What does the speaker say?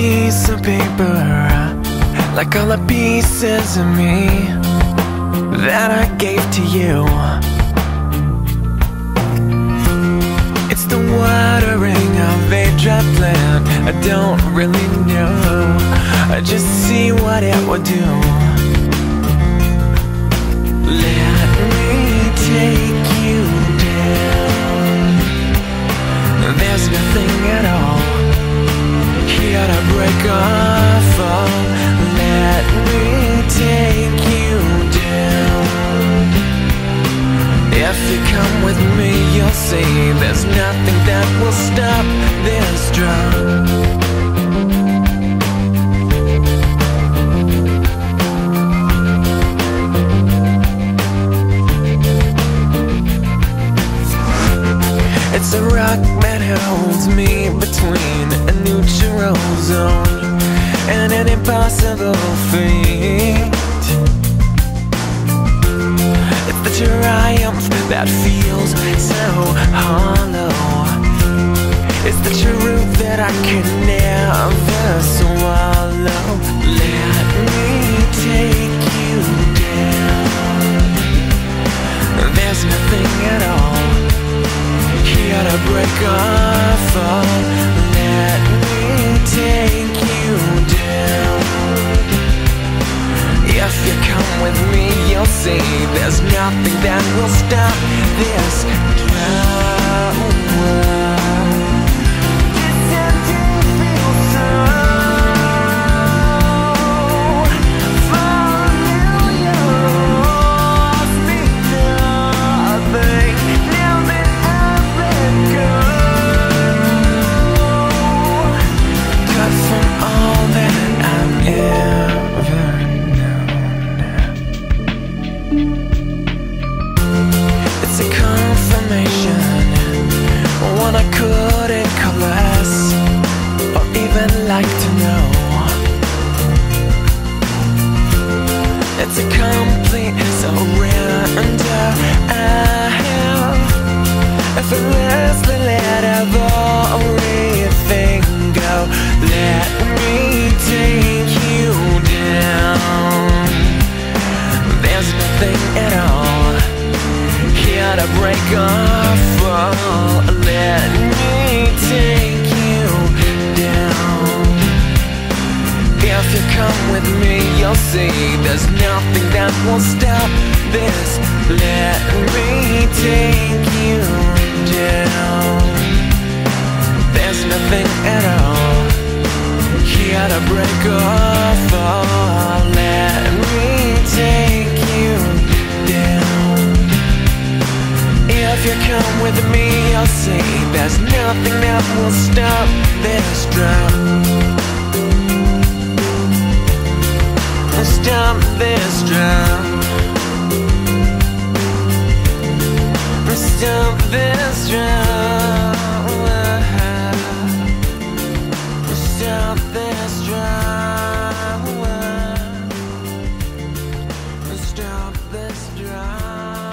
piece of paper, like all the pieces of me that I gave to you. It's the watering of a dry plant. I don't really know, I just see what it will do. Let me take you down. There's nothing at all here to break off of. Let me take you down. If you come with me, you'll see there's nothing that will stop this drum. It's a rock that holds me between a neutral zone and an impossible fate. It's the triumph that feels so hollow. It's the truth that I can never swallow. Let me take you down. There's nothing at all here to break off of. Let me take you down. If you come with me, you'll see there's nothing that will stop this drum. One I couldn't coalesce or even like to know. It's a complete surrender. I have effortlessly let everything go. Let me take you down. There's nothing at all here to break off. Oh, let me take you down. If you come with me, you'll see there's nothing that will stop this. Let me take you down. There's nothing at all here to break off. Oh, let me take you down. If you come with me, you'll see there's nothing that will stop this drum. Stop this drum. Stop this drum. Stop this drum. Stop this drum.